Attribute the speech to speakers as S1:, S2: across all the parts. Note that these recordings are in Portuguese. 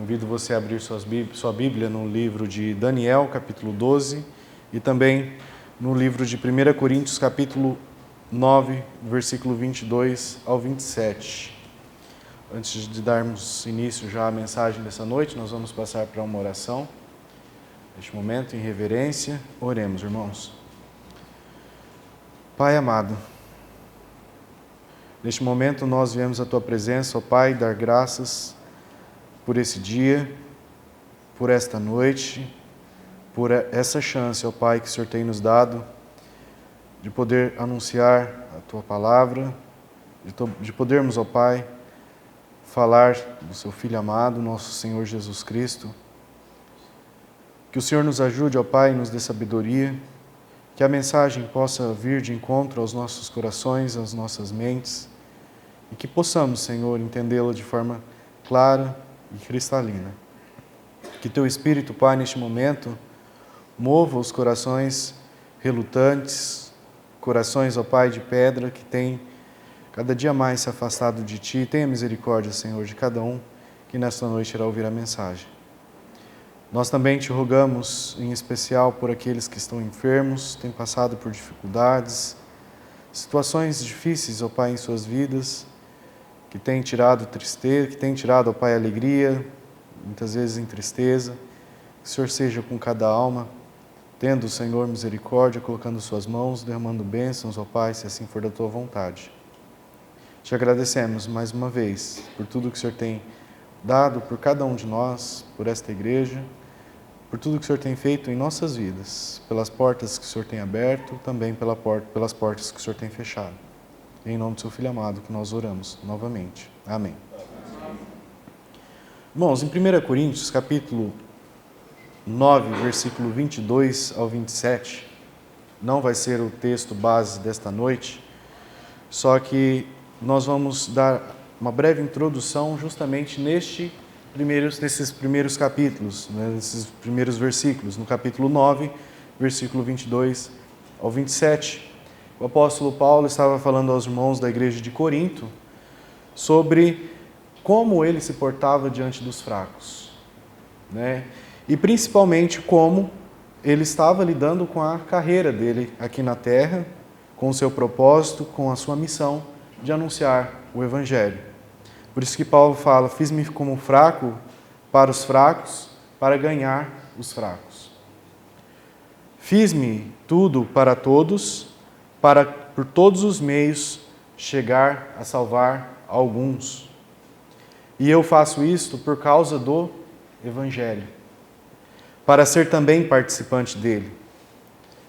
S1: Convido você a abrir sua Bíblia no livro de Daniel, capítulo 12, e também no livro de 1 Coríntios, capítulo 9, versículo 22 ao 27. Antes de darmos início já à mensagem dessa noite, nós vamos passar para uma oração. Neste momento, em reverência, oremos, irmãos. Pai amado, neste momento nós viemos à Tua presença, ó Pai, dar graças por esse dia, por esta noite, por essa chance, ó Pai, que o Senhor tem nos dado de poder anunciar a Tua palavra, de podermos, ó Pai, falar do Seu Filho amado, nosso Senhor Jesus Cristo. Que o Senhor nos ajude, ó Pai, nos dê sabedoria, que a mensagem possa vir de encontro aos nossos corações, às nossas mentes, e que possamos, Senhor, entendê-la de forma clara e cristalina. Que Teu Espírito, Pai, neste momento, mova os corações relutantes, corações, ó Pai, de pedra, que têm cada dia mais se afastado de Ti. Tenha misericórdia, Senhor, de cada um que nesta noite irá ouvir a mensagem. Nós também Te rogamos, em especial, por aqueles que estão enfermos, têm passado por dificuldades, situações difíceis, ó Pai, em suas vidas, que têm tirado tristeza, que têm tirado, ó Pai, alegria, muitas vezes em tristeza. Que o Senhor seja com cada alma, tendo o Senhor misericórdia, colocando Suas mãos, derramando bênçãos, ó Pai, se assim for da Tua vontade. Te agradecemos mais uma vez por tudo que o Senhor tem dado por cada um de nós, por esta igreja, por tudo que o Senhor tem feito em nossas vidas, pelas portas que o Senhor tem aberto, também pelas portas que o Senhor tem fechado. Em nome do Seu Filho amado que nós oramos novamente. Amém. Irmãos, em 1 Coríntios, capítulo 9, versículo 22 ao 27, não vai ser o texto base desta noite, só que nós vamos dar uma breve introdução justamente nesses primeiros capítulos, nesses primeiros versículos, no capítulo 9, versículo 22 ao 27. O apóstolo Paulo estava falando aos irmãos da igreja de Corinto sobre como ele se portava diante dos fracos, né? E principalmente como ele estava lidando com a carreira dele aqui na terra, com o seu propósito, com a sua missão de anunciar o Evangelho. Por isso que Paulo fala: fiz-me como fraco para os fracos, para ganhar os fracos. Fiz-me tudo para todos, para por todos os meios chegar a salvar alguns. E eu faço isto por causa do Evangelho, para ser também participante dele.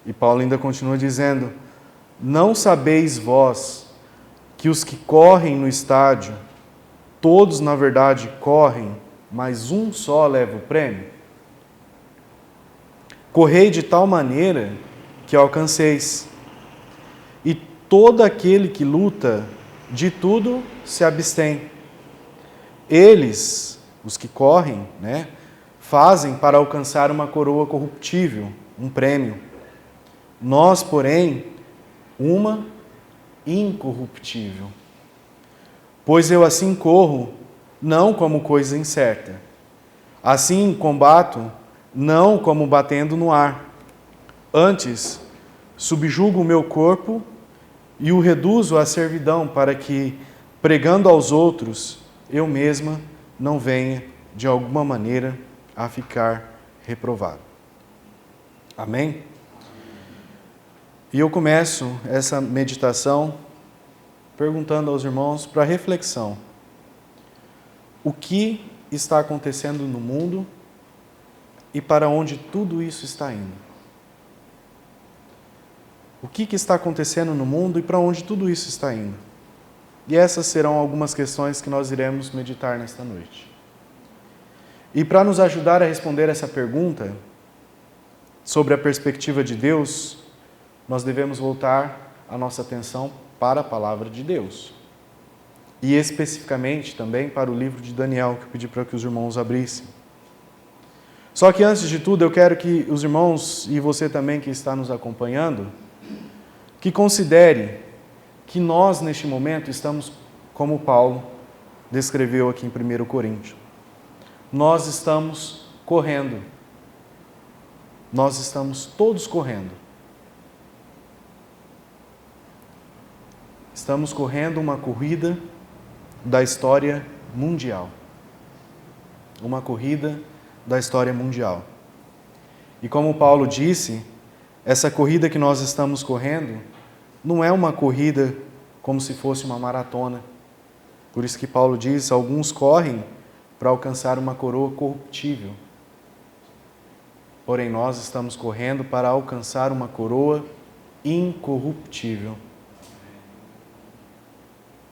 S1: E Paulo ainda continua dizendo: não sabeis vós que os que correm no estádio, todos na verdade correm, mas um só leva o prêmio? Correi de tal maneira que alcanceis. E todo aquele que luta, de tudo se abstém. Eles, os que correm, fazem para alcançar uma coroa corruptível, um prêmio. Nós, porém, uma incorruptível. Pois eu assim corro, não como coisa incerta. Assim combato, não como batendo no ar. Antes, subjugo o meu corpo e o reduzo à servidão, para que, pregando aos outros, eu mesma não venha, de alguma maneira, a ficar reprovado. Amém? E eu começo essa meditação perguntando aos irmãos para reflexão: o que está acontecendo no mundo e para onde tudo isso está indo? O que está acontecendo no mundo e para onde tudo isso está indo? E essas serão algumas questões que nós iremos meditar nesta noite. E para nos ajudar a responder essa pergunta, sobre a perspectiva de Deus, nós devemos voltar a nossa atenção para a palavra de Deus. E especificamente também para o livro de Daniel, que eu pedi para que os irmãos abrissem. Só que antes de tudo, eu quero que os irmãos, e você também que está nos acompanhando, que considere que nós, neste momento, estamos como Paulo descreveu aqui em 1 Coríntios. nós estamos correndo. Nós estamos todos correndo. Estamos correndo uma corrida da história mundial. Uma corrida da história mundial. E como Paulo disse, essa corrida que nós estamos correndo não é uma corrida como se fosse uma maratona. Por isso que Paulo diz, alguns correm para alcançar uma coroa corruptível. Porém, nós estamos correndo para alcançar uma coroa incorruptível.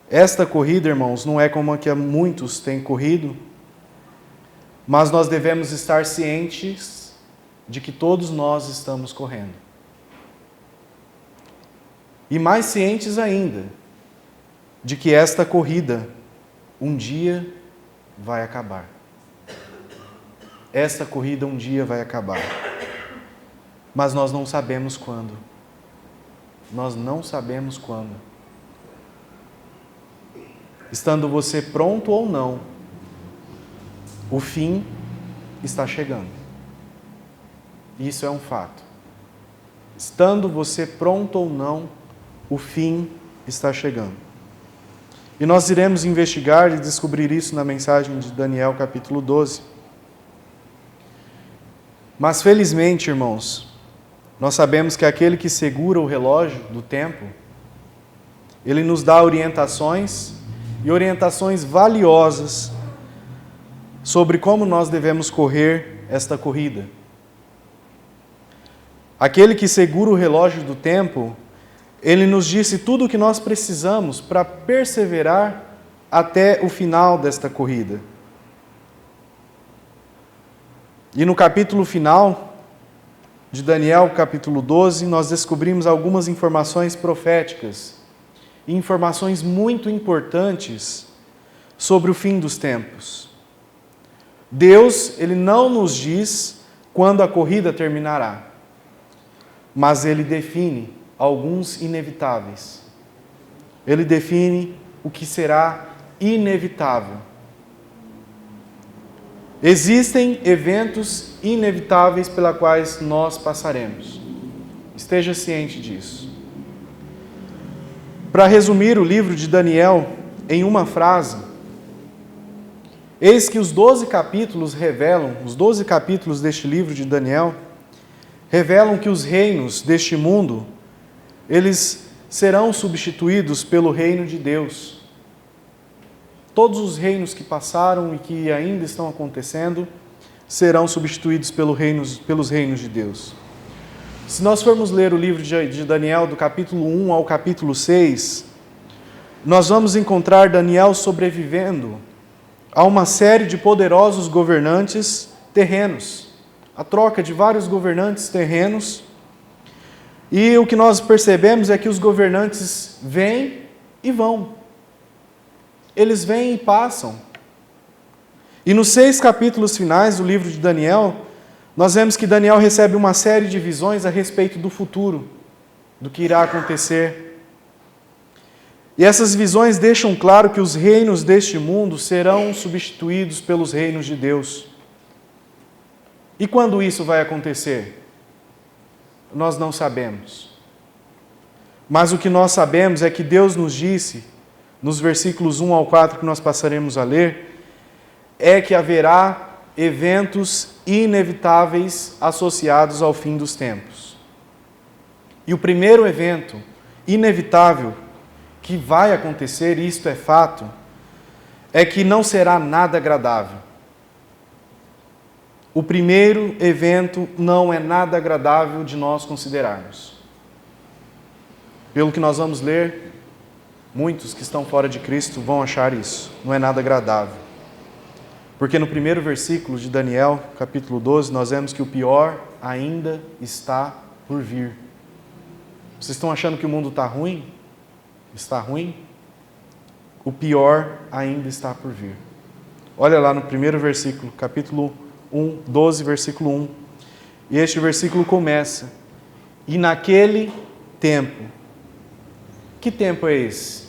S1: Esta corrida, irmãos, não é como a que muitos têm corrido, mas nós devemos estar cientes de que todos nós estamos correndo. E mais cientes ainda de que esta corrida um dia vai acabar. Esta corrida um dia vai acabar. Mas nós não sabemos quando. Nós não sabemos quando. Estando você pronto ou não, o fim está chegando. Isso é um fato. Estando você pronto ou não, o fim está chegando. E nós iremos investigar e descobrir isso na mensagem de Daniel, capítulo 12. Mas felizmente, irmãos, nós sabemos que aquele que segura o relógio do tempo, ele nos dá orientações e orientações valiosas sobre como nós devemos correr esta corrida. Aquele que segura o relógio do tempo, ele nos disse tudo o que nós precisamos para perseverar até o final desta corrida. E no capítulo final de Daniel, capítulo 12, nós descobrimos algumas informações proféticas e informações muito importantes sobre o fim dos tempos. Deus, ele não nos diz quando a corrida terminará, mas ele define alguns inevitáveis. Ele define o que será inevitável. Existem eventos inevitáveis pelos quais nós passaremos. Esteja ciente disso. Para resumir o livro de Daniel em uma frase, eis que os 12 capítulos revelam, os 12 capítulos deste livro de Daniel, revelam que os reinos deste mundo, eles serão substituídos pelo reino de Deus. Todos os reinos que passaram e que ainda estão acontecendo serão substituídos pelos reinos de Deus. Se nós formos ler o livro de Daniel, do capítulo 1 ao capítulo 6, nós vamos encontrar Daniel sobrevivendo a uma série de poderosos governantes terrenos, a troca de vários governantes terrenos. E o que nós percebemos é que os governantes vêm e vão. Eles vêm e passam. E nos 6 capítulos finais do livro de Daniel, nós vemos que Daniel recebe uma série de visões a respeito do futuro, do que irá acontecer. E essas visões deixam claro que os reinos deste mundo serão substituídos pelos reinos de Deus. E quando isso vai acontecer? Nós não sabemos. Mas o que nós sabemos é que Deus nos disse, nos versículos 1 ao 4 que nós passaremos a ler, é que haverá eventos inevitáveis associados ao fim dos tempos. E o primeiro evento inevitável que vai acontecer, e isto é fato, é que não será nada agradável. O primeiro evento não é nada agradável de nós considerarmos. Pelo que nós vamos ler, muitos que estão fora de Cristo vão achar isso. Não é nada agradável. Porque no primeiro versículo de Daniel, capítulo 12, nós vemos que o pior ainda está por vir. Vocês estão achando que o mundo está ruim? Está ruim? O pior ainda está por vir. Olha lá no primeiro versículo, capítulo 12, versículo 1. E este versículo começa: e naquele tempo. Que tempo é esse?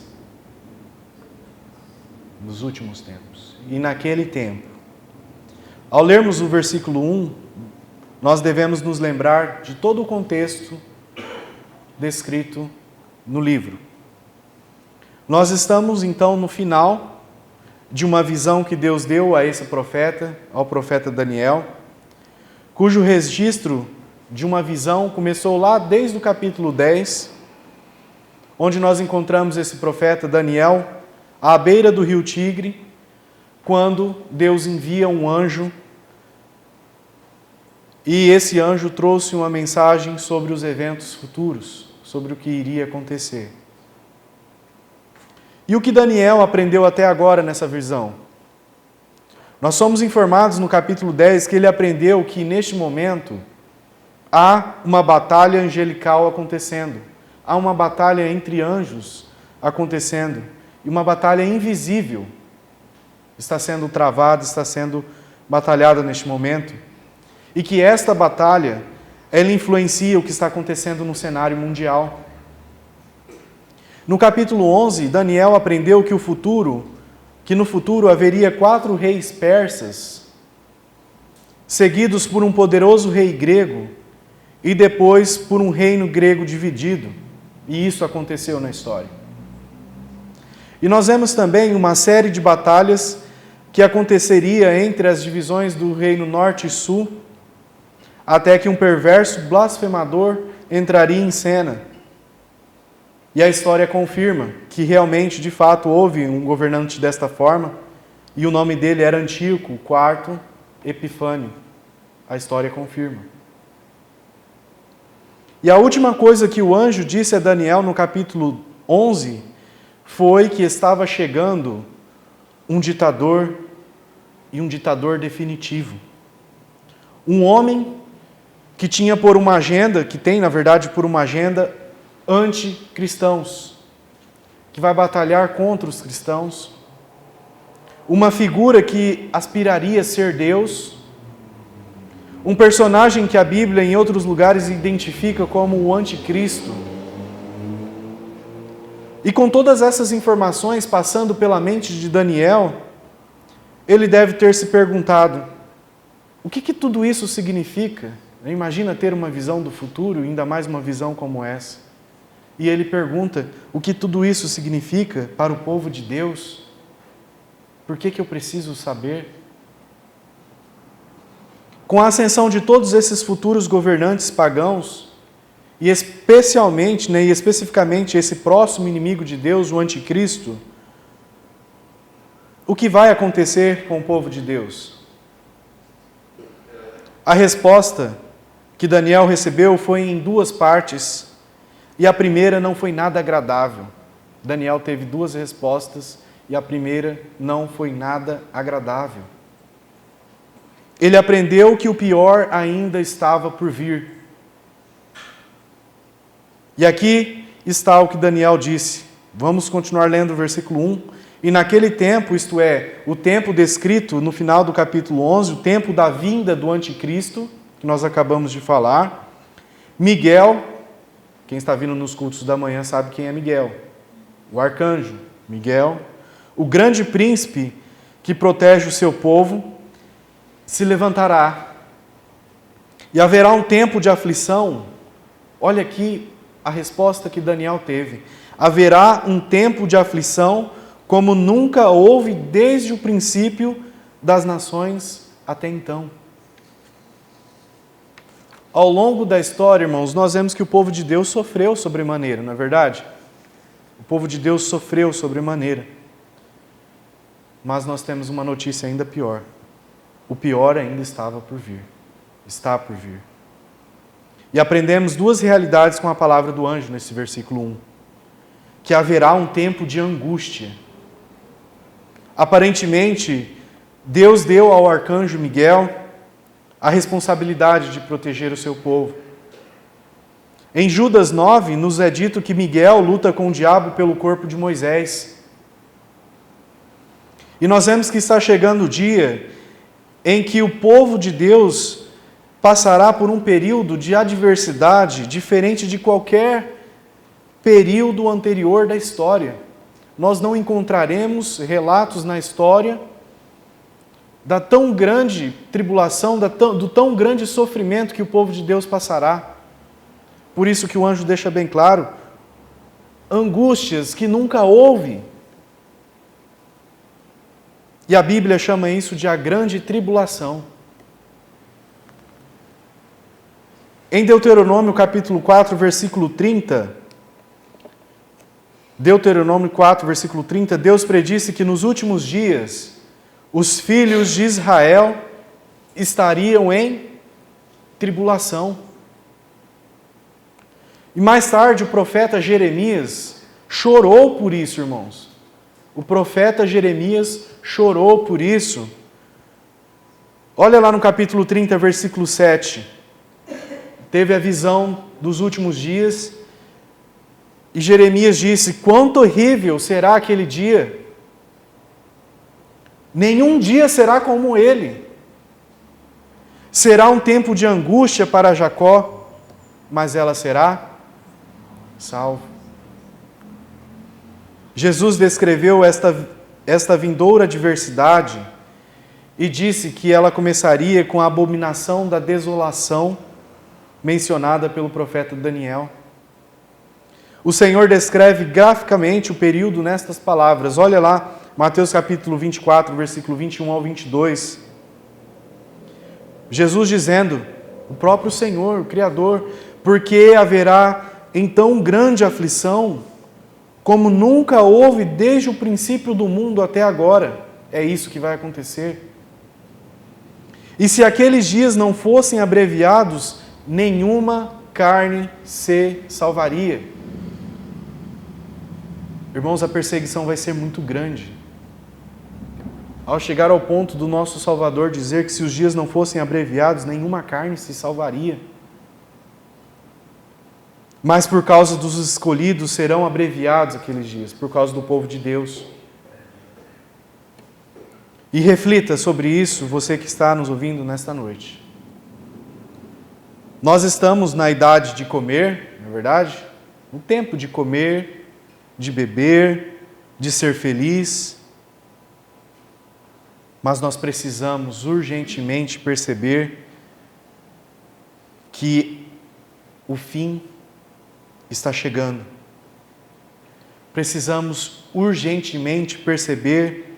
S1: Nos últimos tempos. E naquele tempo, Ao lermos o versículo 1, nós devemos nos lembrar de todo o contexto descrito no livro. Nós estamos, então, no final de uma visão que Deus deu a esse profeta, ao profeta Daniel, cujo registro de uma visão começou lá desde o capítulo 10, onde nós encontramos esse profeta Daniel à beira do rio Tigre, quando Deus envia um anjo e esse anjo trouxe uma mensagem sobre os eventos futuros, sobre o que iria acontecer. E o que Daniel aprendeu até agora nessa visão? Nós somos informados no capítulo 10 que ele aprendeu que neste momento há uma batalha angelical acontecendo. Há uma batalha entre anjos acontecendo. E uma batalha invisível está sendo travada, está sendo batalhada neste momento. E que esta batalha, ela influencia o que está acontecendo no cenário mundial. No capítulo 11, Daniel aprendeu que no futuro haveria 4 reis persas, seguidos por um poderoso rei grego, e depois por um reino grego dividido. E isso aconteceu na história. E nós vemos também uma série de batalhas que aconteceria entre as divisões do reino norte e sul, até que um perverso blasfemador entraria em cena. E a história confirma que realmente, de fato, houve um governante desta forma, e o nome dele era Antíoco IV Epifânio. A história confirma. E a última coisa que o anjo disse a Daniel no capítulo 11 foi que estava chegando um ditador, e um ditador definitivo. Um homem que tinha por uma agenda, que tem, na verdade, por uma agenda anticristãos, que vai batalhar contra os cristãos. Uma figura que aspiraria a ser Deus. Um personagem que a Bíblia, em outros lugares, identifica como o anticristo. E com todas essas informações passando pela mente de Daniel, ele deve ter se perguntado: o que tudo isso significa? Imagina ter uma visão do futuro, ainda mais uma visão como essa. E ele pergunta: o que tudo isso significa para o povo de Deus? Por que eu preciso saber? Com a ascensão de todos esses futuros governantes pagãos, e especialmente, e especificamente esse próximo inimigo de Deus, o anticristo, o que vai acontecer com o povo de Deus? A resposta que Daniel recebeu foi em 2 partes, e a primeira não foi nada agradável. Daniel teve 2 respostas, e a primeira não foi nada agradável. Ele aprendeu que o pior ainda estava por vir. E aqui está o que Daniel disse. Vamos continuar lendo o versículo 1. E naquele tempo, isto é, o tempo descrito no final do capítulo 11, o tempo da vinda do anticristo, que nós acabamos de falar, Miguel, quem está vindo nos cultos da manhã sabe quem é Miguel, o arcanjo Miguel, o grande príncipe que protege o seu povo, se levantará. E haverá um tempo de aflição. Olha aqui a resposta que Daniel teve. Haverá um tempo de aflição como nunca houve desde o princípio das nações até então. Ao longo da história, irmãos, nós vemos que o povo de Deus sofreu sobremaneira, não é verdade? O povo de Deus sofreu sobremaneira. Mas nós temos uma notícia ainda pior. O pior ainda estava por vir. Está por vir. E aprendemos 2 realidades com a palavra do anjo nesse versículo 1. Que haverá um tempo de angústia. Aparentemente, Deus deu ao arcanjo Miguel a responsabilidade de proteger o seu povo. Em Judas 9, nos é dito que Miguel luta com o diabo pelo corpo de Moisés. E nós vemos que está chegando o dia em que o povo de Deus passará por um período de adversidade diferente de qualquer período anterior da história. Nós não encontraremos relatos na história da tão grande tribulação, do tão grande sofrimento que o povo de Deus passará. Por isso que o anjo deixa bem claro, angústias que nunca houve. E a Bíblia chama isso de a grande tribulação. Em Deuteronômio capítulo 4, versículo 30, Deuteronômio 4, versículo 30, Deus predisse que nos últimos dias os filhos de Israel estariam em tribulação. E mais tarde o profeta Jeremias chorou por isso, irmãos. O profeta Jeremias chorou por isso. Olha lá no capítulo 30, versículo 7. Teve a visão dos últimos dias e Jeremias disse: quão horrível será aquele dia! Nenhum dia será como ele. Será um tempo de angústia para Jacó, mas ela será salva. Jesus descreveu esta vindoura adversidade e disse que ela começaria com a abominação da desolação mencionada pelo profeta Daniel. O Senhor descreve graficamente o período nestas palavras. Olha lá, Mateus capítulo 24, versículo 21 ao 22. Jesus dizendo, o próprio Senhor, o Criador, porque haverá então grande aflição, como nunca houve desde o princípio do mundo até agora. É isso que vai acontecer. E se aqueles dias não fossem abreviados, nenhuma carne se salvaria. Irmãos, a perseguição vai ser muito grande. Ao chegar ao ponto do nosso Salvador dizer que se os dias não fossem abreviados, nenhuma carne se salvaria. Mas por causa dos escolhidos serão abreviados aqueles dias, por causa do povo de Deus. E reflita sobre isso, você que está nos ouvindo nesta noite. Nós estamos na idade de comer, não é verdade? No tempo de comer, de beber, de ser feliz. Mas nós precisamos urgentemente perceber que o fim está chegando. Precisamos urgentemente perceber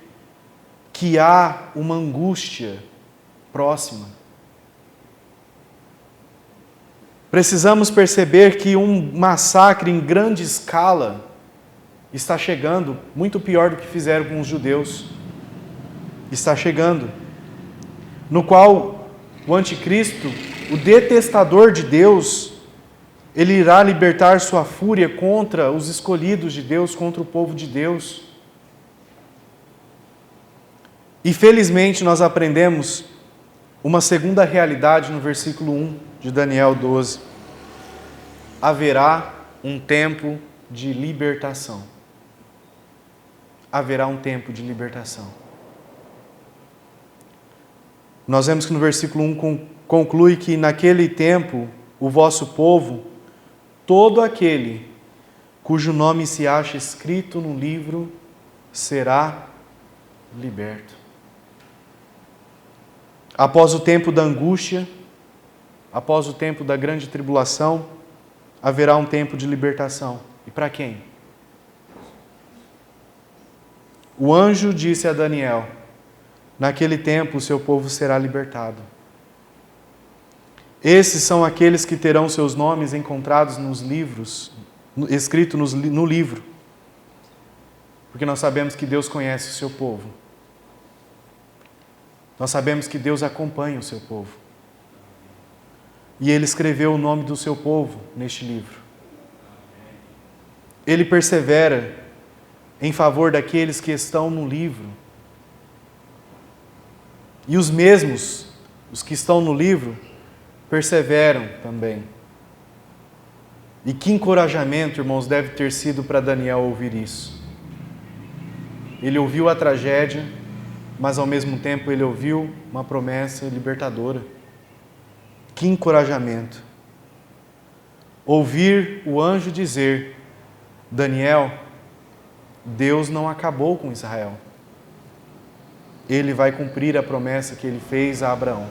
S1: que há uma angústia próxima. Precisamos perceber que um massacre em grande escala está chegando, muito pior do que fizeram com os judeus. Está chegando, no qual o anticristo, o detestador de Deus, ele irá libertar sua fúria contra os escolhidos de Deus, contra o povo de Deus. E felizmente nós aprendemos uma segunda realidade no versículo 1 de Daniel 12. Haverá um tempo de libertação. Haverá um tempo de libertação. Nós vemos que no versículo 1 conclui que naquele tempo o vosso povo, todo aquele cujo nome se acha escrito no livro, será liberto. Após o tempo da angústia, após o tempo da grande tribulação, haverá um tempo de libertação. E para quem? O anjo disse a Daniel: naquele tempo o seu povo será libertado. Esses são aqueles que terão seus nomes encontrados nos livros, escrito no livro. Porque nós sabemos que Deus conhece o seu povo. Nós sabemos que Deus acompanha o seu povo. E Ele escreveu o nome do seu povo neste livro. Ele persevera em favor daqueles que estão no livro. E os mesmos, os que estão no livro, perseveram também. E que encorajamento, irmãos, deve ter sido para Daniel ouvir isso. Ele ouviu a tragédia, mas ao mesmo tempo ele ouviu uma promessa libertadora. Que encorajamento. Ouvir o anjo dizer: Daniel, Deus não acabou com Israel. Ele vai cumprir a promessa que ele fez a Abraão.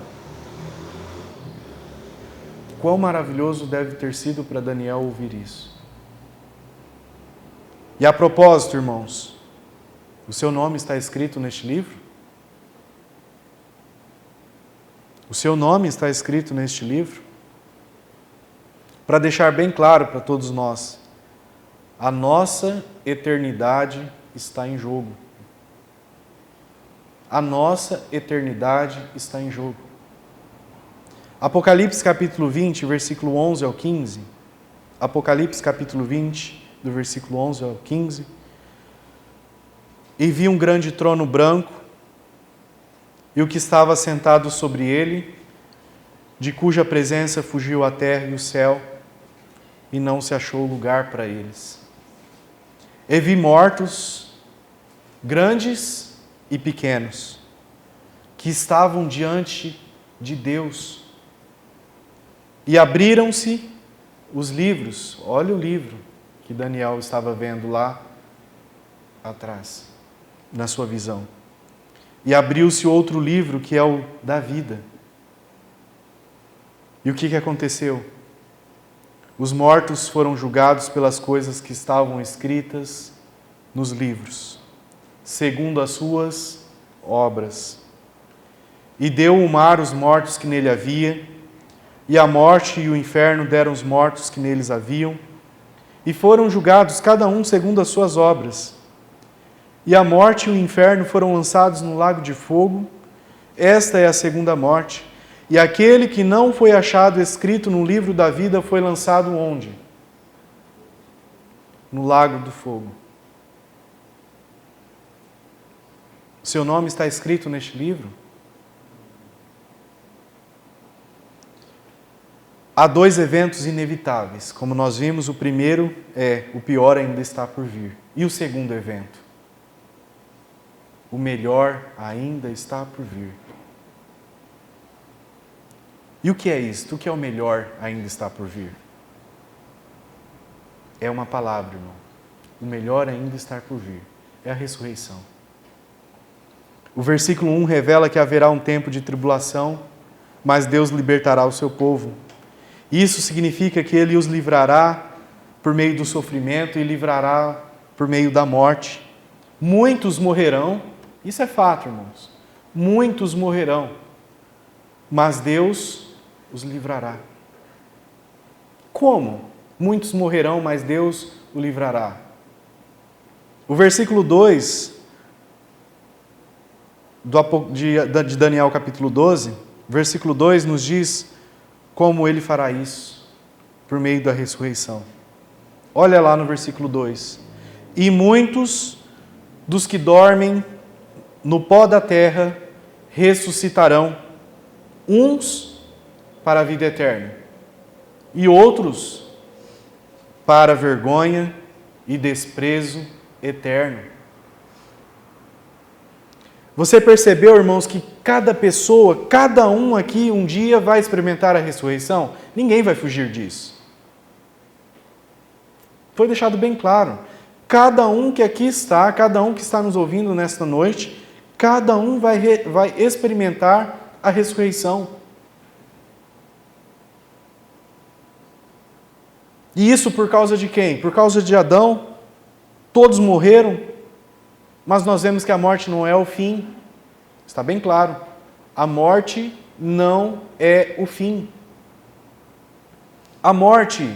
S1: Quão maravilhoso deve ter sido para Daniel ouvir isso. E a propósito, irmãos, o seu nome está escrito neste livro? O seu nome está escrito neste livro? Para deixar bem claro para todos nós, a nossa eternidade está em jogo. A nossa eternidade está em jogo. Apocalipse capítulo 20, versículo 11 ao 15. Apocalipse capítulo 20, do versículo 11 ao 15. E vi um grande trono branco, e o que estava sentado sobre ele, de cuja presença fugiu a terra e o céu, e não se achou lugar para eles. E vi mortos, grandes e pequenos, que estavam diante de Deus. E abriram-se os livros. Olha o livro que Daniel estava vendo lá atrás, na sua visão. E abriu-se outro livro, que é o da vida. E o que aconteceu? Os mortos foram julgados pelas coisas que estavam escritas nos livros, segundo as suas obras. E deu o mar os mortos que nele havia, e a morte e o inferno deram os mortos que neles haviam, e foram julgados cada um segundo as suas obras. E a morte e o inferno foram lançados no lago de fogo. Esta é a segunda morte. E aquele que não foi achado escrito no livro da vida foi lançado onde? No lago do fogo. O seu nome está escrito neste livro? Há dois eventos inevitáveis. Como nós vimos, o primeiro é o pior ainda está por vir. E o segundo evento? O melhor ainda está por vir. E o que é isto? O que é o melhor ainda está por vir? É uma palavra, irmão. O melhor ainda está por vir. É a ressurreição. O versículo 1 revela que haverá um tempo de tribulação, mas Deus libertará o seu povo. Isso significa que Ele os livrará por meio do sofrimento e livrará por meio da morte. Muitos morrerão, isso é fato, irmãos. Muitos morrerão, mas Deus os livrará. Como? Muitos morrerão, mas Deus o livrará. O versículo 2 de Daniel capítulo 12, versículo 2 nos diz como ele fará isso, por meio da ressurreição. Olha lá no versículo 2. E muitos dos que dormem no pó da terra ressuscitarão, uns para a vida eterna, e outros para vergonha e desprezo eterno. Você percebeu, irmãos, que cada pessoa, cada um aqui um dia vai experimentar a ressurreição? Ninguém vai fugir disso. Foi deixado bem claro. Cada um que aqui está, cada um que está nos ouvindo nesta noite, cada um vai experimentar a ressurreição. E isso por causa de quem? Por causa de Adão. Todos morreram, mas nós vemos que a morte não é o fim. Está bem claro. A morte não é o fim. A morte,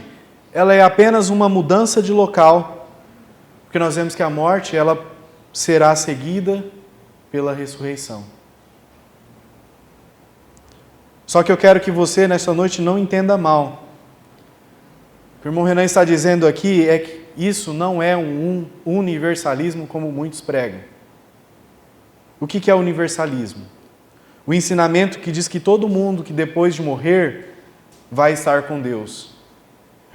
S1: ela é apenas uma mudança de local. Porque nós vemos que a morte, ela será seguida pela ressurreição. Só que eu quero que você, nessa noite, não entenda mal. O que o irmão Renan está dizendo aqui é que isso não é um universalismo como muitos pregam. O que é universalismo? O ensinamento que diz que todo mundo que depois de morrer vai estar com Deus.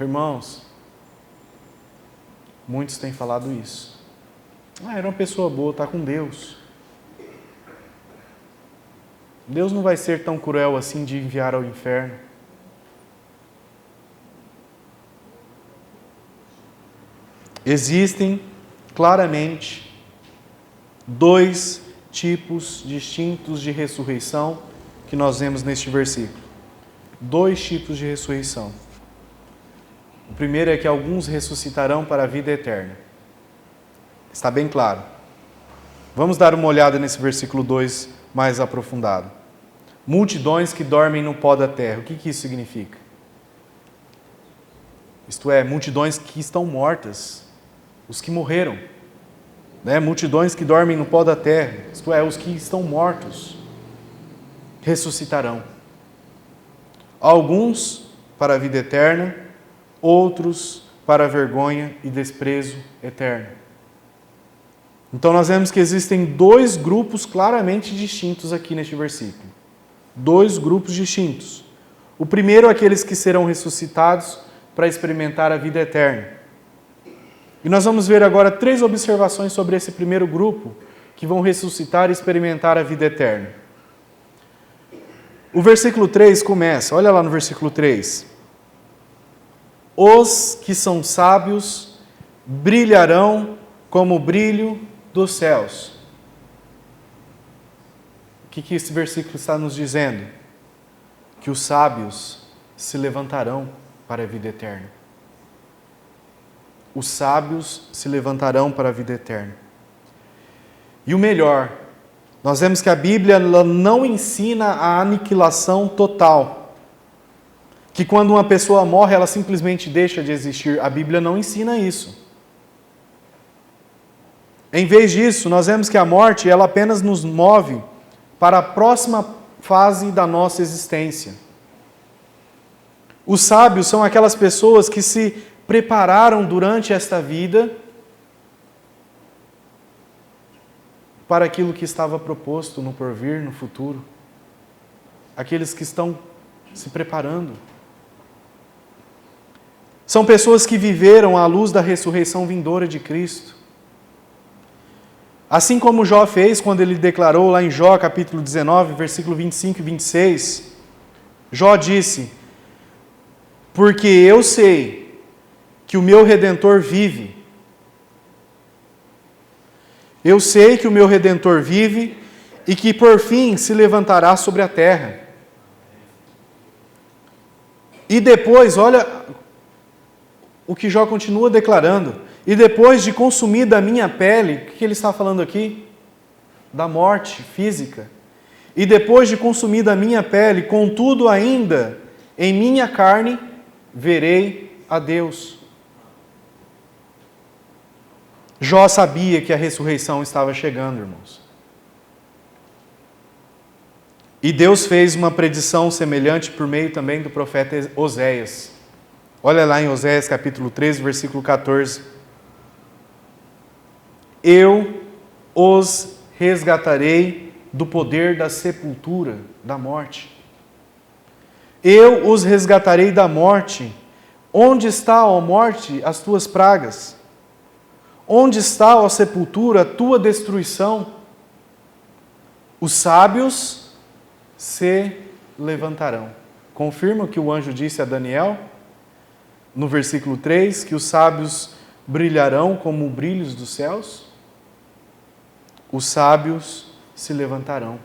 S1: Irmãos, muitos têm falado isso. Era uma pessoa boa, está com Deus. Deus não vai ser tão cruel assim de enviar ao inferno. Existem claramente dois tipos distintos de ressurreição que nós vemos neste versículo. 2 tipos de ressurreição. O primeiro é que alguns ressuscitarão para a vida eterna. Está bem claro. Vamos dar uma olhada nesse versículo 2 mais aprofundado. Multidões que dormem no pó da terra. O que isso significa? Isto é, multidões que estão mortas, os que morreram. Multidões que dormem no pó da terra, isto é, os que estão mortos, ressuscitarão. Alguns para a vida eterna, outros para a vergonha e desprezo eterno. Então nós vemos que existem 2 grupos claramente distintos aqui neste versículo. 2 grupos distintos. O primeiro, aqueles que serão ressuscitados para experimentar a vida eterna. E nós vamos ver agora 3 observações sobre esse primeiro grupo que vão ressuscitar e experimentar a vida eterna. O versículo 3 começa, olha lá no versículo 3. Os que são sábios brilharão como o brilho dos céus. O que esse versículo está nos dizendo? Que os sábios se levantarão para a vida eterna. Os sábios se levantarão para a vida eterna. E o melhor, nós vemos que a Bíblia não ensina a aniquilação total. Que quando uma pessoa morre, ela simplesmente deixa de existir. A Bíblia não ensina isso. Em vez disso, nós vemos que a morte, ela apenas nos move para a próxima fase da nossa existência. Os sábios são aquelas pessoas que se prepararam durante esta vida para aquilo que estava proposto no porvir, no futuro. Aqueles que estão se preparando. São pessoas que viveram à luz da ressurreição vindoura de Cristo. Assim como Jó fez quando ele declarou lá em Jó capítulo 19, versículo 25 e 26, Jó disse: porque eu sei que o meu Redentor vive. Eu sei que o meu Redentor vive e que por fim se levantará sobre a terra. E depois, olha o que Jó continua declarando. E depois de consumida a minha pele, o que ele está falando aqui? Da morte física. E depois de consumida a minha pele, contudo ainda, em minha carne, verei a Deus. Jó sabia que a ressurreição estava chegando, irmãos. E Deus fez uma predição semelhante por meio também do profeta Oséias. Olha lá em Oséias capítulo 13, versículo 14. Eu os resgatarei do poder da sepultura, da morte. Eu os resgatarei da morte. Onde está, ó morte, as tuas pragas? Onde está, ó sepultura, a tua destruição? Os sábios se levantarão. Confirma o que o anjo disse a Daniel, no versículo 3, que os sábios brilharão como brilhos dos céus? Os sábios se levantarão.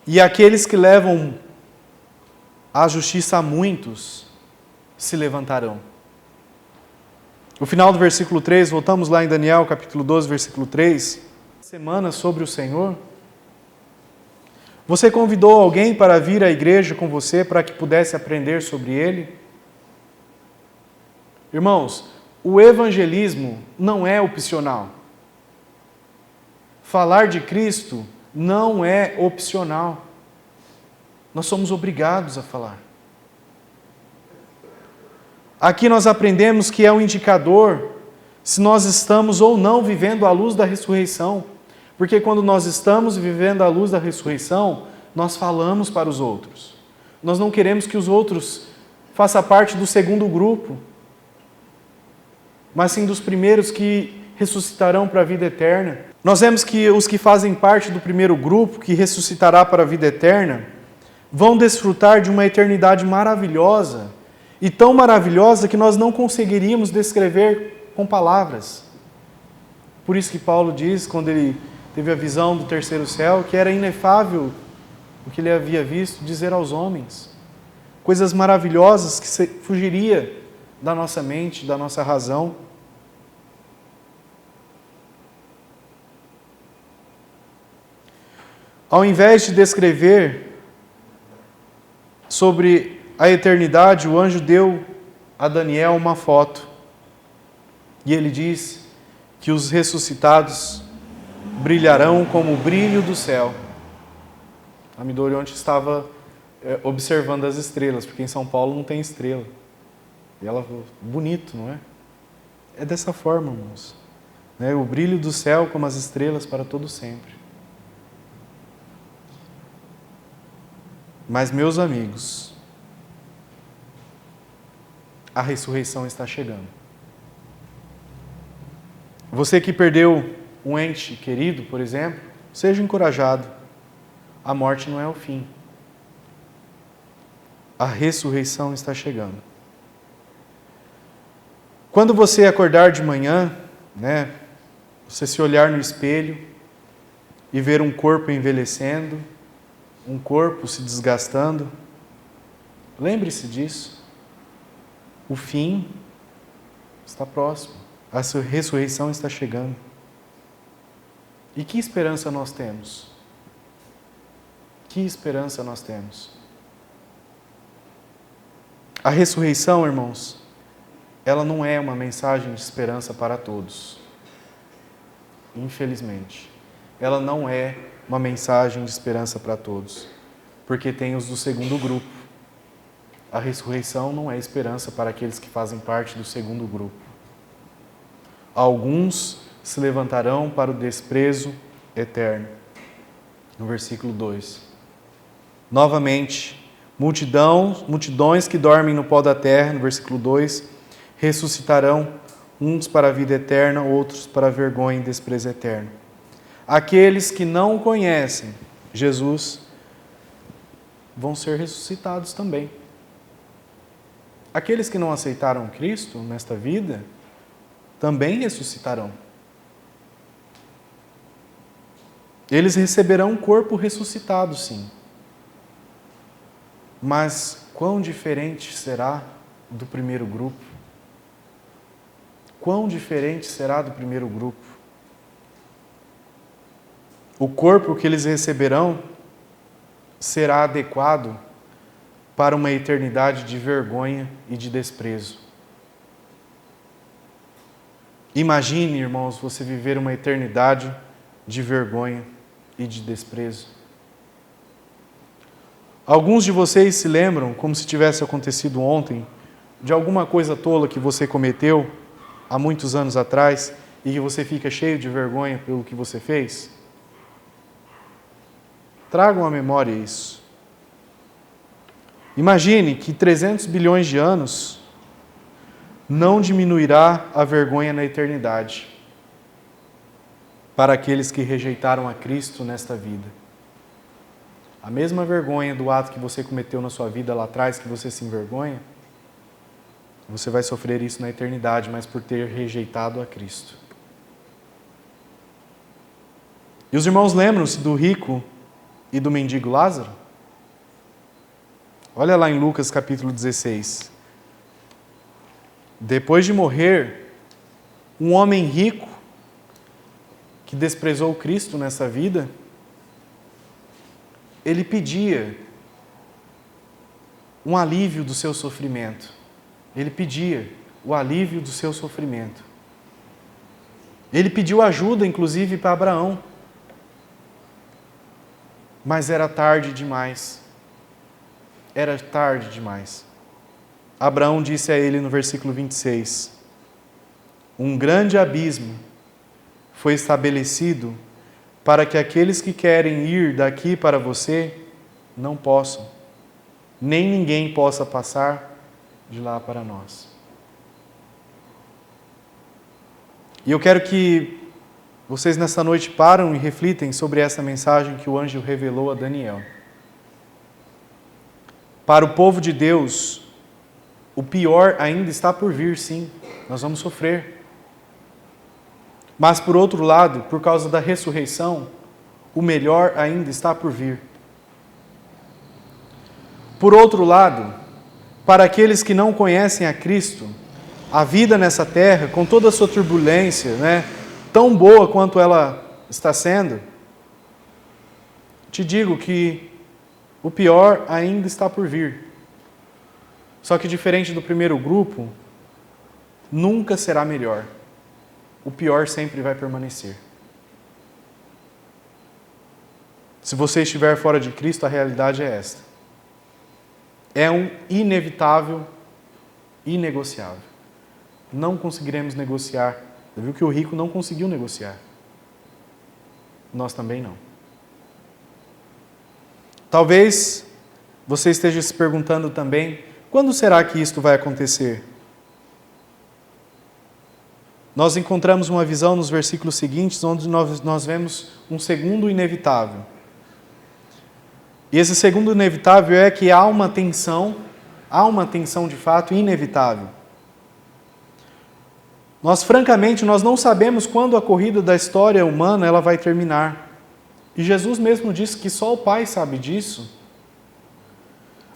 S1: E aqueles que levam a justiça a muitos se levantarão. O final do versículo 3, voltamos lá em Daniel, capítulo 12, versículo 3. Semana sobre o Senhor. Você convidou alguém para vir à igreja com você para que pudesse aprender sobre ele? Irmãos, o evangelismo não é opcional. Falar de Cristo não é opcional. Nós somos obrigados a falar. Aqui nós aprendemos que é um indicador se nós estamos ou não vivendo à luz da ressurreição. Porque quando nós estamos vivendo à luz da ressurreição, nós falamos para os outros. Nós não queremos que os outros façam parte do segundo grupo, mas sim dos primeiros que ressuscitarão para a vida eterna. Nós vemos que os que fazem parte do primeiro grupo, que ressuscitará para a vida eterna, vão desfrutar de uma eternidade maravilhosa, e tão maravilhosa que nós não conseguiríamos descrever com palavras. Por isso que Paulo diz, quando ele teve a visão do terceiro céu, que era inefável o que ele havia visto dizer aos homens. Coisas maravilhosas que fugiria da nossa mente, da nossa razão. Ao invés de descrever sobre a eternidade, o anjo deu a Daniel uma foto. E ele diz que os ressuscitados brilharão como o brilho do céu. A Midori ontem estava observando as estrelas, porque em São Paulo não tem estrela. E ela falou, bonito, não é? É dessa forma, irmãos. O brilho do céu como as estrelas para todo sempre. Mas, meus amigos, a ressurreição está chegando. Você que perdeu um ente querido, por exemplo, seja encorajado. A morte não é o fim. A ressurreição está chegando. Quando você acordar de manhã, você se olhar no espelho e ver um corpo envelhecendo, um corpo se desgastando, lembre-se disso. O fim está próximo. A ressurreição está chegando. E que esperança nós temos? Que esperança nós temos? A ressurreição, irmãos, ela não é uma mensagem de esperança para todos. Infelizmente. Ela não é uma mensagem de esperança para todos. Porque tem os do segundo grupo. A ressurreição não é esperança para aqueles que fazem parte do segundo grupo. Alguns se levantarão para o desprezo eterno. No versículo 2. Novamente, multidões que dormem no pó da terra, no versículo 2, ressuscitarão, uns para a vida eterna, outros para a vergonha e desprezo eterno. Aqueles que não conhecem Jesus vão ser ressuscitados também. Aqueles que não aceitaram Cristo nesta vida também ressuscitarão. Eles receberão um corpo ressuscitado, sim. Mas quão diferente será do primeiro grupo? Quão diferente será do primeiro grupo? O corpo que eles receberão será adequado para uma eternidade de vergonha e de desprezo. Imagine, irmãos, você viver uma eternidade de vergonha e de desprezo. Alguns de vocês se lembram, como se tivesse acontecido ontem, de alguma coisa tola que você cometeu há muitos anos atrás e que você fica cheio de vergonha pelo que você fez? Tragam à memória isso. Imagine que 300 bilhões de anos não diminuirá a vergonha na eternidade para aqueles que rejeitaram a Cristo nesta vida. A mesma vergonha do ato que você cometeu na sua vida lá atrás, que você se envergonha, você vai sofrer isso na eternidade, mas por ter rejeitado a Cristo. E os irmãos lembram-se do rico e do mendigo Lázaro? Olha lá em Lucas capítulo 16. Depois de morrer, um homem rico, que desprezou Cristo nessa vida, ele pedia um alívio do seu sofrimento. Ele pedia o alívio do seu sofrimento. Ele pediu ajuda, inclusive, para Abraão. Mas era tarde demais. Era tarde demais. Abraão disse a ele no versículo 26, um grande abismo foi estabelecido para que aqueles que querem ir daqui para você não possam, nem ninguém possa passar de lá para nós. E eu quero que vocês nessa noite param e reflitem sobre essa mensagem que o anjo revelou a Daniel. Para o povo de Deus, o pior ainda está por vir, sim. Nós vamos sofrer. Mas, por outro lado, por causa da ressurreição, o melhor ainda está por vir. Por outro lado, para aqueles que não conhecem a Cristo, a vida nessa terra, com toda a sua turbulência, tão boa quanto ela está sendo, te digo que o pior ainda está por vir. Só que diferente do primeiro grupo, nunca será melhor. O pior sempre vai permanecer. Se você estiver fora de Cristo, a realidade é esta. É um inevitável, inegociável. Não conseguiremos negociar. Você viu que o rico não conseguiu negociar. Nós também não. Talvez você esteja se perguntando também, quando será que isto vai acontecer? Nós encontramos uma visão nos versículos seguintes, onde nós vemos um segundo inevitável. E esse segundo inevitável é que há uma tensão de fato inevitável. Francamente, nós não sabemos quando a corrida da história humana ela vai terminar. E Jesus mesmo disse que só o Pai sabe disso.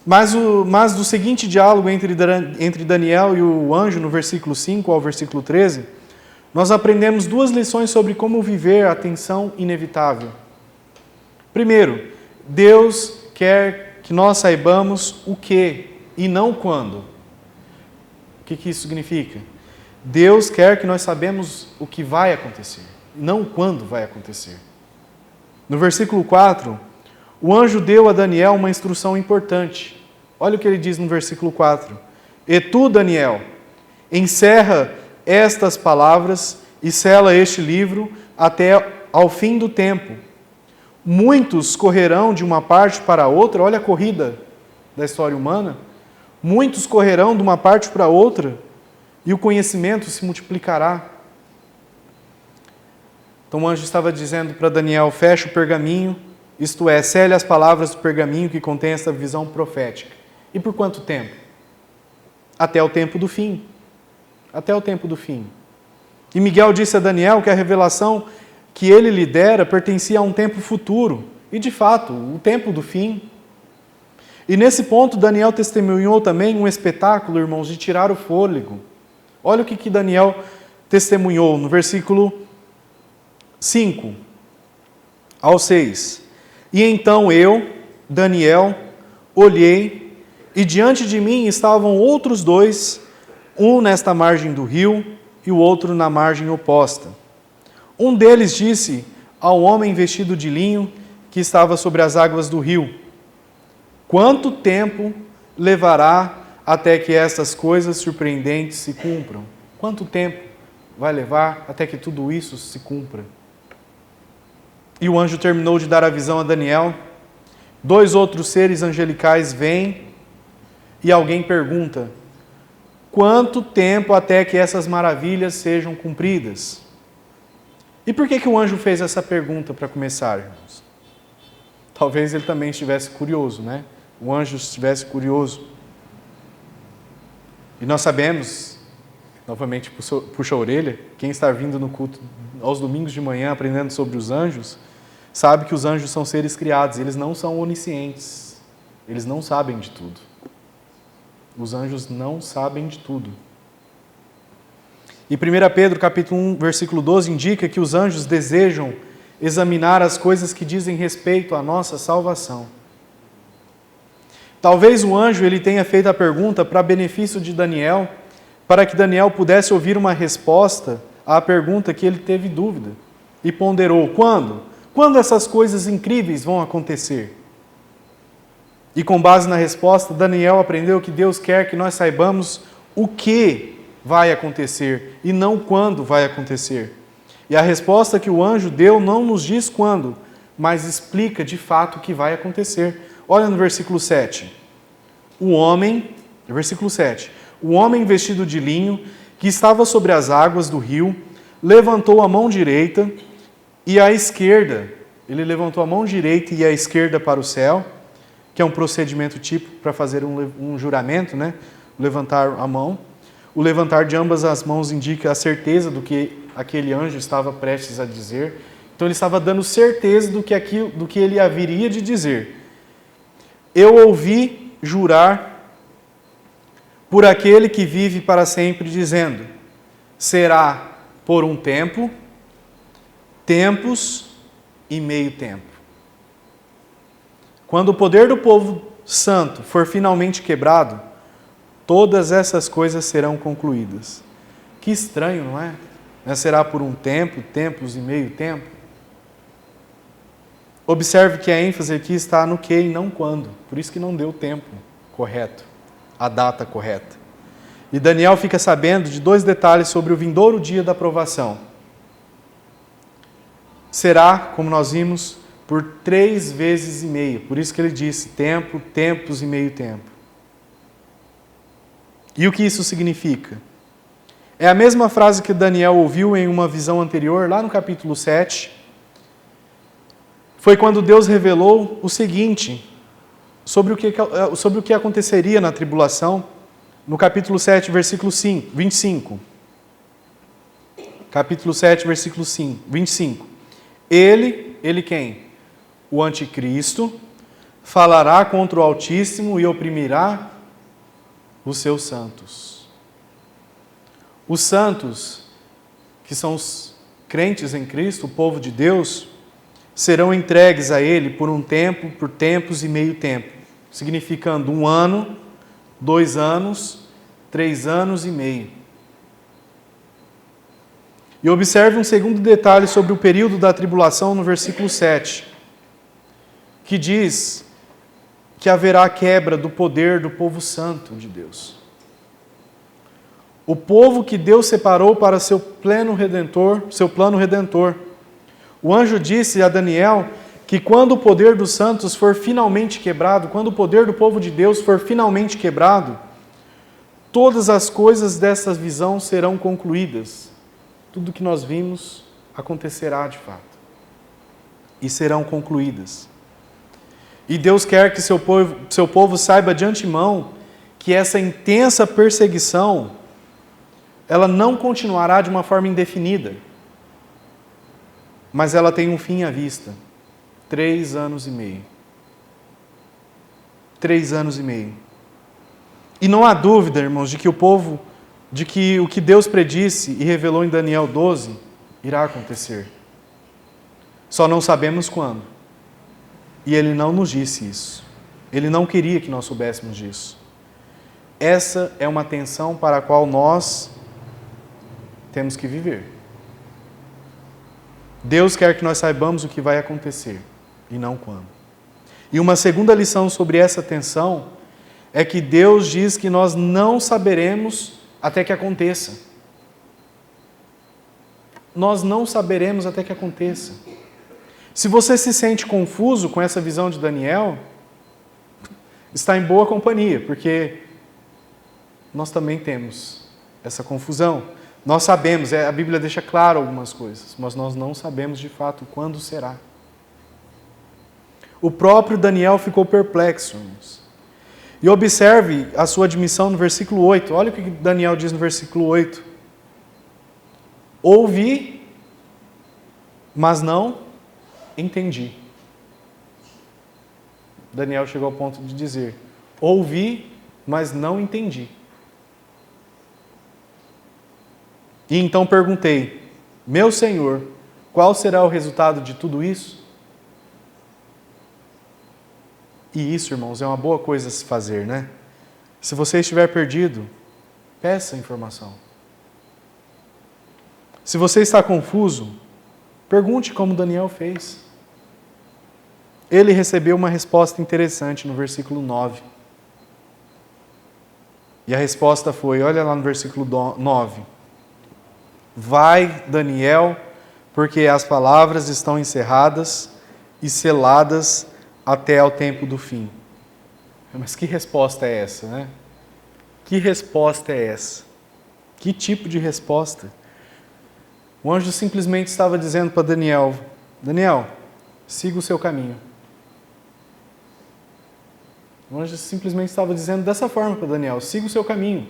S1: Mas do seguinte diálogo entre Daniel e o anjo, no versículo 5 ao versículo 13, nós aprendemos duas lições sobre como viver a tensão inevitável. Primeiro, Deus quer que nós saibamos o que e não quando. O que isso significa? Deus quer que nós saibamos o que vai acontecer, não quando vai acontecer. No versículo 4, o anjo deu a Daniel uma instrução importante. Olha o que ele diz no versículo 4. E tu, Daniel, encerra estas palavras e sela este livro até ao fim do tempo. Muitos correrão de uma parte para a outra. Olha a corrida da história humana. Muitos correrão de uma parte para a outra e o conhecimento se multiplicará. Então o anjo estava dizendo para Daniel, feche o pergaminho, isto é, cele as palavras do pergaminho que contém essa visão profética. E por quanto tempo? Até o tempo do fim. Até o tempo do fim. E Miguel disse a Daniel que a revelação que ele lhe dera pertencia a um tempo futuro. E de fato, o tempo do fim. E nesse ponto, Daniel testemunhou também um espetáculo, irmãos, de tirar o fôlego. Olha o que Daniel testemunhou no versículo 5 ao 6. E então eu, Daniel, olhei, e diante de mim estavam outros dois, um nesta margem do rio e o outro na margem oposta. Um deles disse ao homem vestido de linho que estava sobre as águas do rio: quanto tempo levará até que estas coisas surpreendentes se cumpram? Quanto tempo vai levar até que tudo isso se cumpra? E o anjo terminou de dar a visão a Daniel. Dois outros seres angelicais vêm e alguém pergunta: quanto tempo até que essas maravilhas sejam cumpridas? E por que o anjo fez essa pergunta para começar, irmãos? Talvez ele também estivesse curioso, O anjo estivesse curioso. E nós sabemos, novamente puxa a orelha, quem está vindo no culto aos domingos de manhã aprendendo sobre os anjos, sabe que os anjos são seres criados, eles não são oniscientes, eles não sabem de tudo. Os anjos não sabem de tudo. E 1 Pedro capítulo 1, versículo 12 indica que os anjos desejam examinar as coisas que dizem respeito à nossa salvação. Talvez o anjo ele tenha feito a pergunta para benefício de Daniel, para que Daniel pudesse ouvir uma resposta à pergunta que ele teve dúvida e ponderou. Quando? Quando essas coisas incríveis vão acontecer? E com base na resposta, Daniel aprendeu que Deus quer que nós saibamos o que vai acontecer e não quando vai acontecer. E a resposta que o anjo deu não nos diz quando, mas explica de fato o que vai acontecer. Olha no versículo 7. Versículo 7. O homem vestido de linho, que estava sobre as águas do rio, levantou a mão direita e a esquerda. Ele levantou a mão direita e a esquerda para o céu, que é um procedimento típico para fazer um juramento, Levantar a mão. O levantar de ambas as mãos indica a certeza do que aquele anjo estava prestes a dizer. Então ele estava dando certeza do que ele haveria de dizer. Eu ouvi jurar por aquele que vive para sempre, dizendo: será por um tempo, tempos e meio tempo. Quando o poder do povo santo for finalmente quebrado, todas essas coisas serão concluídas. Que estranho, não é? Será por um tempo, tempos e meio tempo? Observe que a ênfase aqui está no que e não quando. Por isso que não deu o tempo correto, a data correta. E Daniel fica sabendo de 2 detalhes sobre o vindouro dia da provação. Será, como nós vimos, por 3 vezes e meia. Por isso que ele disse tempo, tempos e meio tempo. E o que isso significa? É a mesma frase que Daniel ouviu em uma visão anterior, lá no capítulo 7. Foi quando Deus revelou o seguinte, sobre o que aconteceria na tribulação, no capítulo 7, versículo 25. Capítulo 7, versículo 25. Ele quem? O anticristo, falará contra o Altíssimo e oprimirá os seus santos. Os santos, que são os crentes em Cristo, o povo de Deus, serão entregues a Ele por um tempo, por tempos e meio tempo, significando 1 ano, 2 anos, 3 anos e meio. E observe um segundo detalhe sobre o período da tribulação no versículo 7, que diz que haverá quebra do poder do povo santo de Deus. O povo que Deus separou para seu plano redentor. O anjo disse a Daniel que quando o poder dos santos for finalmente quebrado, quando o poder do povo de Deus for finalmente quebrado, todas as coisas dessa visão serão concluídas. Tudo que nós vimos acontecerá de fato. E serão concluídas. E Deus quer que seu povo saiba de antemão que essa intensa perseguição, ela não continuará de uma forma indefinida. Mas ela tem um fim à vista. 3 anos e meio. 3 anos e meio. E não há dúvida, irmãos, de que o que Deus predisse e revelou em Daniel 12 irá acontecer. Só não sabemos quando. E Ele não nos disse isso. Ele não queria que nós soubéssemos disso. Essa é uma tensão para a qual nós temos que viver. Deus quer que nós saibamos o que vai acontecer e não quando. E uma segunda lição sobre essa tensão é que Deus diz que nós não saberemos até que aconteça. Nós não saberemos até que aconteça. Se você se sente confuso com essa visão de Daniel, está em boa companhia, porque nós também temos essa confusão. Nós sabemos, a Bíblia deixa claro algumas coisas, mas nós não sabemos de fato quando será. O próprio Daniel ficou perplexo, irmãos. E observe a sua admissão no versículo 8. Olha o que Daniel diz no versículo 8. Ouvi, mas não entendi. Daniel chegou ao ponto de dizer: ouvi, mas não entendi. E então perguntei: meu Senhor, qual será o resultado de tudo isso? E isso, irmãos, é uma boa coisa a se fazer, né? Se você estiver perdido, peça informação. Se você está confuso, pergunte como Daniel fez. Ele recebeu uma resposta interessante no versículo 9. E a resposta foi, olha lá no versículo 9. Vai, Daniel, porque as palavras estão encerradas e seladas até ao tempo do fim. Mas que resposta é essa, né? Que resposta é essa? Que tipo de resposta? O anjo simplesmente estava dizendo para Daniel: Daniel, siga o seu caminho. O anjo simplesmente estava dizendo dessa forma para Daniel: siga o seu caminho.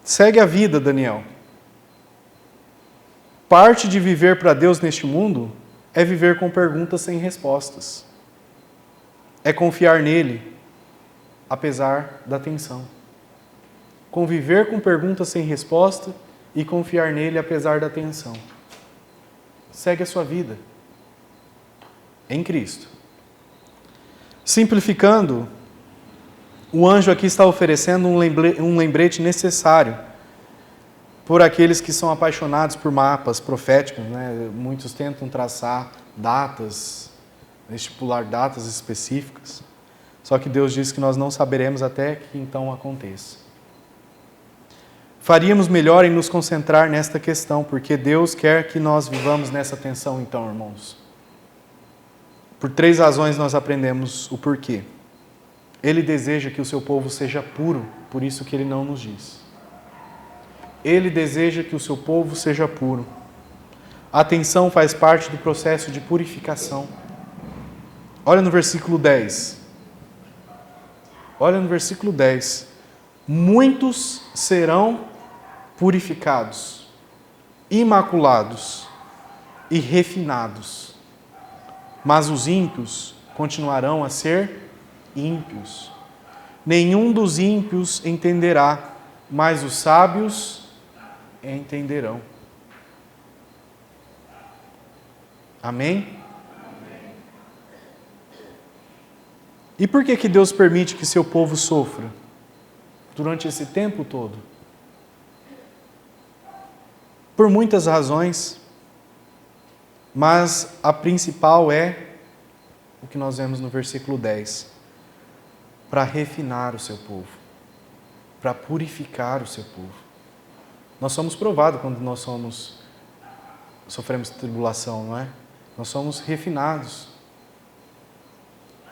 S1: Segue a vida, Daniel. parte de viver para Deus neste mundo é viver com perguntas sem respostas. É confiar nele, apesar da tensão. Conviver com perguntas sem resposta e confiar nele, apesar da tensão. Segue a sua vida em Cristo. Simplificando, o anjo aqui está oferecendo um lembrete necessário por aqueles que são apaixonados por mapas proféticos, né? Muitos tentam traçar datas, estipular datas específicas, só que Deus diz que nós não saberemos até que então aconteça. Faríamos melhor em nos concentrar nesta questão, porque Deus quer que nós vivamos nessa tensão então, irmãos. Por 3 razões nós aprendemos o porquê. Ele deseja que o seu povo seja puro, por isso que ele não nos diz. Ele deseja que o seu povo seja puro. A tensão faz parte do processo de purificação. Olha no versículo 10. Olha no versículo 10. Muitos serão purificados, imaculados e refinados, mas os ímpios continuarão a ser ímpios. Nenhum dos ímpios entenderá, mas os sábios entenderão. Amém? E por que Deus permite que seu povo sofra durante esse tempo todo? Por muitas razões, mas a principal é o que nós vemos no versículo 10. Para refinar o seu povo, para purificar o seu povo. Nós somos provados quando nós sofremos tribulação, não é? Nós somos refinados.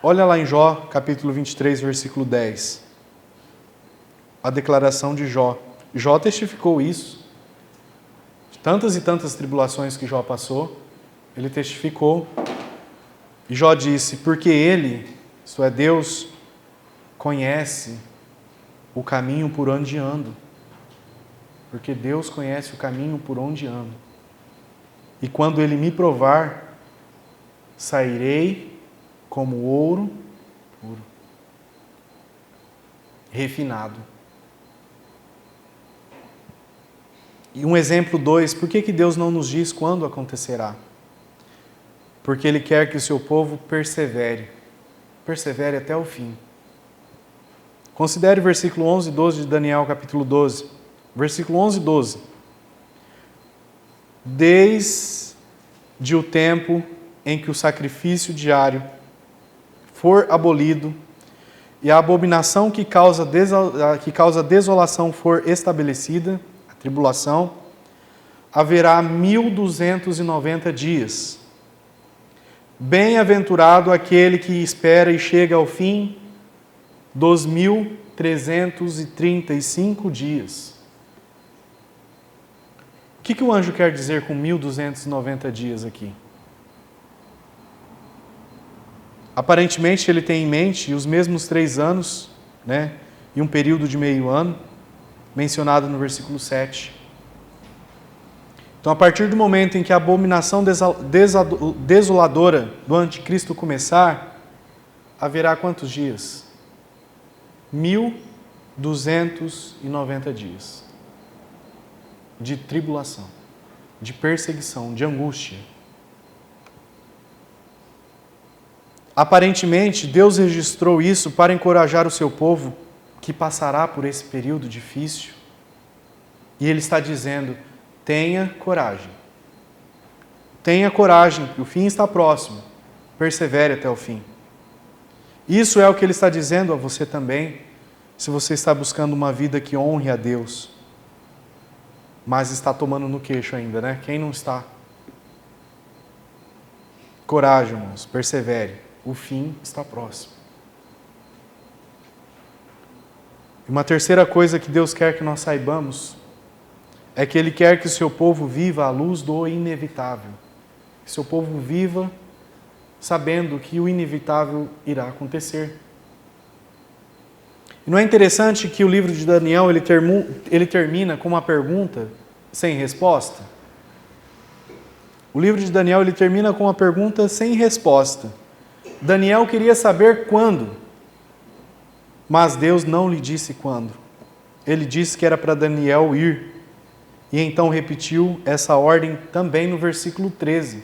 S1: Olha lá em Jó, capítulo 23, versículo 10. A declaração de Jó. Jó testificou isso. De tantas e tantas tribulações que Jó passou, ele testificou. E Jó disse, porque ele, isto é, Deus, conhece o caminho por onde ando. Porque Deus conhece o caminho por onde ando. E quando ele me provar, sairei como ouro puro, refinado. E um exemplo 2, por que Deus não nos diz quando acontecerá? Porque Ele quer que o seu povo persevere persevere até o fim. Considere o versículo 11 e 12 de Daniel, capítulo 12. Versículo 11 e 12. Desde o tempo em que o sacrifício diário for abolido e a abominação que causa desolação for estabelecida, a tribulação, haverá 1290 dias. Bem-aventurado aquele que espera e chega ao fim dos 1335 dias. O que o anjo quer dizer com 1290 dias aqui? Aparentemente ele tem em mente os mesmos 3 anos, né, e um período de meio ano, mencionado no versículo 7. Então, a partir do momento em que a abominação desoladora do anticristo começar, haverá quantos dias? 1290 dias de tribulação, de perseguição, de angústia. Aparentemente, Deus registrou isso para encorajar o seu povo que passará por esse período difícil. E Ele está dizendo: tenha coragem. Tenha coragem, que o fim está próximo. Persevere até o fim. Isso é o que Ele está dizendo a você também, se você está buscando uma vida que honre a Deus, mas está tomando no queixo ainda, né? Quem não está? Coragem, irmãos, persevere. O fim está próximo. E uma terceira coisa que Deus quer que nós saibamos é que Ele quer que o seu povo viva à luz do inevitável. Que o seu povo viva sabendo que o inevitável irá acontecer. E não é interessante que o livro de Daniel ele termina com uma pergunta sem resposta? O livro de Daniel ele termina com uma pergunta sem resposta. Daniel queria saber quando, mas Deus não lhe disse quando. Ele disse que era para Daniel ir, e então repetiu essa ordem também no versículo 13.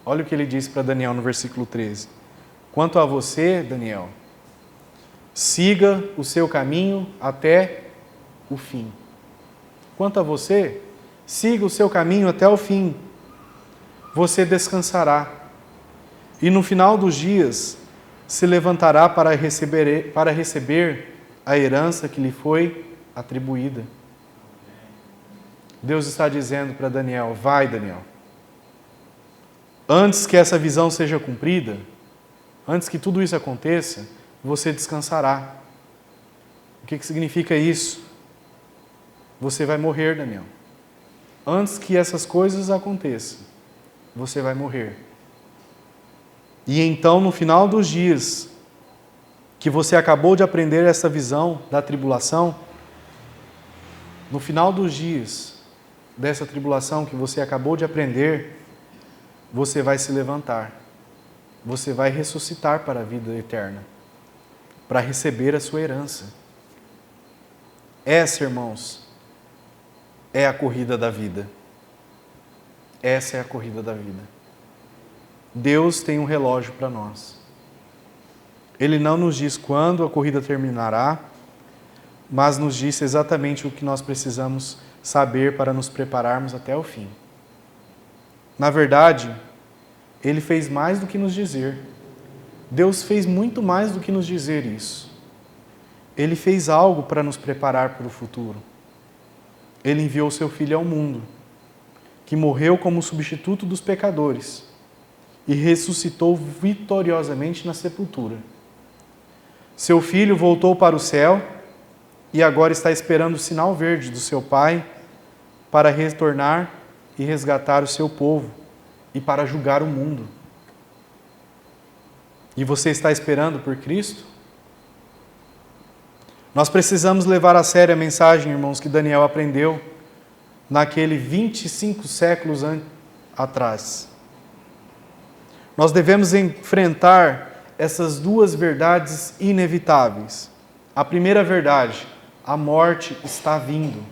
S1: Olha o que ele disse para Daniel no versículo 13. Quanto a você, Daniel, siga o seu caminho até o fim. Quanto a você, siga o seu caminho até o fim. Você descansará. E no final dos dias, se levantará para receber a herança que lhe foi atribuída. Deus está dizendo para Daniel, vai, Daniel. Antes que essa visão seja cumprida, antes que tudo isso aconteça, você descansará. O que significa isso? Você vai morrer, Daniel. Antes que essas coisas aconteçam, você vai morrer. E então, no final dos dias, que você acabou de aprender essa visão da tribulação, no final dos dias dessa tribulação que você acabou de aprender, você vai se levantar. Você vai ressuscitar para a vida eterna, para receber a sua herança. Essa, irmãos, é a corrida da vida. Essa é a corrida da vida. Deus tem um relógio para nós. Ele não nos diz quando a corrida terminará, mas nos diz exatamente o que nós precisamos saber para nos prepararmos até o fim. Na verdade, Ele fez mais do que nos dizer. Deus fez muito mais do que nos dizer isso. Ele fez algo para nos preparar para o futuro. Ele enviou seu Filho ao mundo, que morreu como substituto dos pecadores e ressuscitou vitoriosamente na sepultura. Seu Filho voltou para o céu e agora está esperando o sinal verde do seu Pai para retornar e resgatar o seu povo e para julgar o mundo. E você está esperando por Cristo? Nós precisamos levar a sério a mensagem, irmãos, que Daniel aprendeu naquele 25 séculos atrás. Nós devemos enfrentar essas duas verdades inevitáveis. A primeira verdade, a morte está vindo.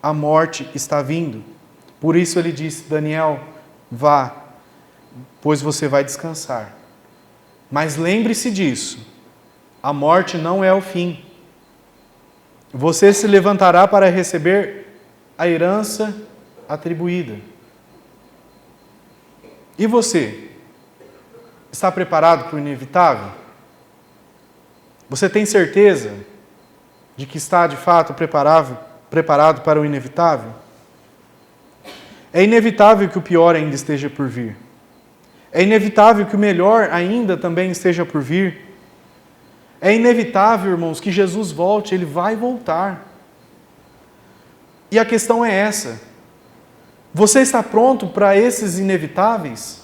S1: A morte está vindo. Por isso ele disse, Daniel, vá, pois você vai descansar. Mas lembre-se disso, a morte não é o fim. Você se levantará para receber a herança atribuída. E você? Está preparado para o inevitável? Você tem certeza de que está de fato preparado para o inevitável? É inevitável que o pior ainda esteja por vir. É inevitável que o melhor ainda também esteja por vir. É inevitável, irmãos, que Jesus volte, Ele vai voltar. E a questão é essa. Você está pronto para esses inevitáveis?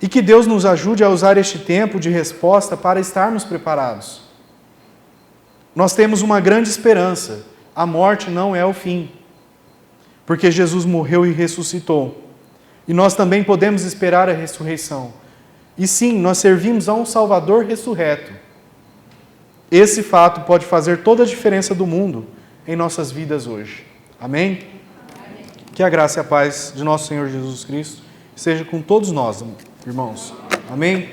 S1: E que Deus nos ajude a usar este tempo de resposta para estarmos preparados. Nós temos uma grande esperança. A morte não é o fim. Porque Jesus morreu e ressuscitou. E nós também podemos esperar a ressurreição. E sim, nós servimos a um Salvador ressurreto. Esse fato pode fazer toda a diferença do mundo em nossas vidas hoje. Amém? Amém. Que a graça e a paz de nosso Senhor Jesus Cristo seja com todos nós, irmãos. Amém?